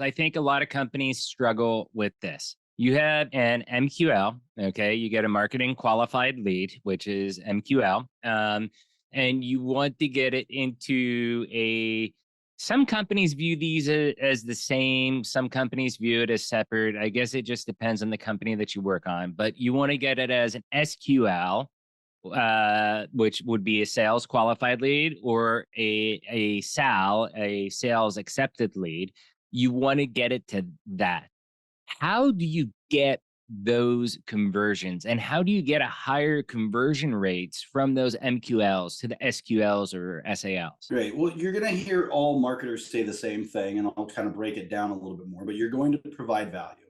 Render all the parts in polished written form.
I think a lot of companies struggle with this. You have an MQL, okay? You get a marketing qualified lead, which is MQL, and you want to get it into a. Some companies view these as the same. Some companies view it as separate. I guess it just depends on the company that you work on. But you want to get it as an SQL, which would be a sales qualified lead, or a SAL, a sales accepted lead. You want to get it to that. How do you get those conversions, and how do you get a higher conversion rates from those MQLs to the SQLs or SALs? Great. Well, you're going to hear all marketers say the same thing, and I'll kind of break it down a little bit more, but you're going to provide value,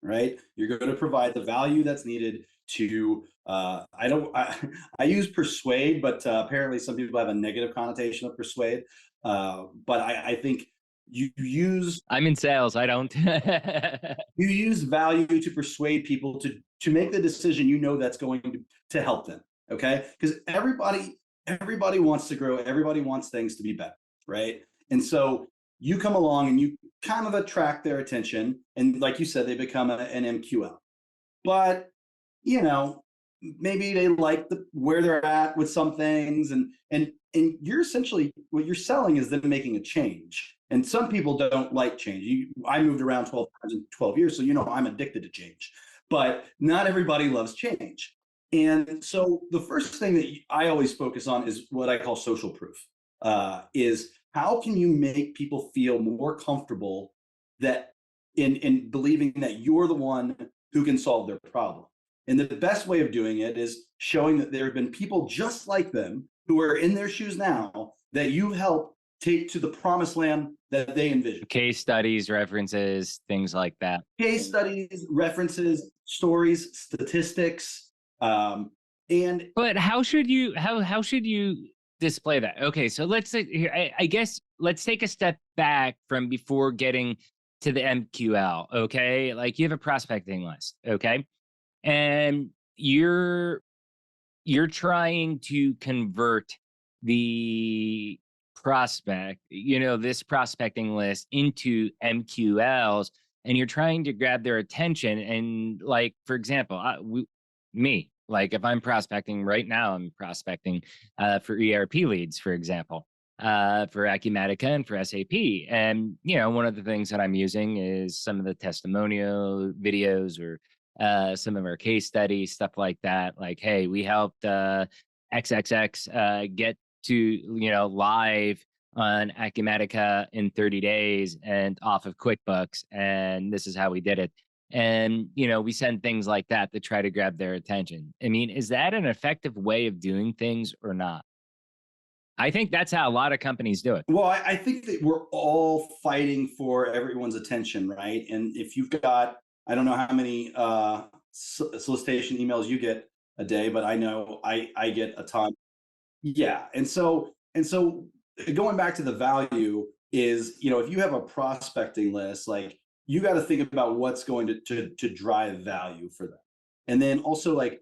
right? You're going to provide the value that's needed to, I don't, I use persuade, but apparently some people have a negative connotation of persuade. But I think you use I'm in sales. I don't. you use value to persuade people to make the decision that's going to help them. Okay, because everybody wants to grow, everybody wants things to be better, right? And so you come along and you kind of attract their attention, and like you said, they become an MQL. But you know maybe they like where they're at with some things, and you're essentially, what you're selling is them making a change. And some people don't like change. I moved around 12 times in 12 years, so I'm addicted to change. But not everybody loves change. And so the first thing that I always focus on is what I call social proof. Is how can you make people feel more comfortable that in believing that you're the one who can solve their problem. And the best way of doing it is showing that there have been people just like them who are in their shoes now that you help take to the promised land that they envision. Case studies, references, things like that. Case studies, references, stories, statistics, and But how should you display that? Okay, so let's say here, I guess let's take a step back from before getting to the MQL. Okay, like you have a prospecting list. Okay, and you're trying to convert the prospect, this prospecting list into MQLs, and you're trying to grab their attention. And like, for example, me, like if I'm prospecting right now, I'm prospecting for ERP leads, for example, for Acumatica and for SAP. And, one of the things that I'm using is some of the testimonial videos or some of our case studies, stuff like that. Like, hey, we helped XXX get to, live on Acumatica in 30 days and off of QuickBooks. And this is how we did it. And, we send things like that to try to grab their attention. I mean, is that an effective way of doing things or not? I think that's how a lot of companies do it. well, I think that we're all fighting for everyone's attention, right? And if you've got, I don't know how many solicitation emails you get a day, but I know I get a ton. Yeah, and so going back to the value is, if you have a prospecting list, like you got to think about what's going to drive value for them, and then also like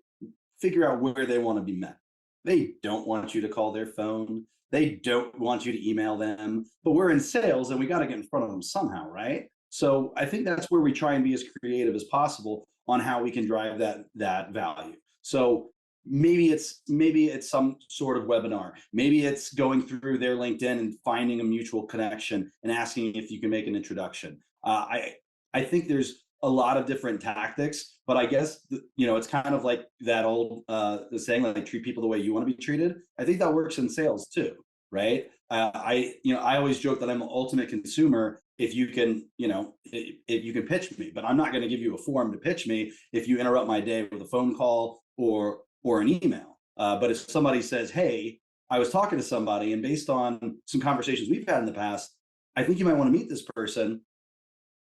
figure out where they want to be met. They don't want you to call their phone. They don't want you to email them. But we're in sales, and we got to get in front of them somehow, right? So I think that's where we try and be as creative as possible on how we can drive that value. So maybe it's some sort of webinar. Maybe it's going through their LinkedIn and finding a mutual connection and asking if you can make an introduction. I think there's a lot of different tactics, but I guess it's kind of like that old the saying, like treat people the way you want to be treated. I think that works in sales too, right? I always joke that I'm an ultimate consumer if you can, if you can pitch me, but I'm not going to give you a form to pitch me if you interrupt my day with a phone call or an email. But if somebody says, hey, I was talking to somebody, and based on some conversations we've had in the past, I think you might want to meet this person.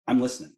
I'm listening.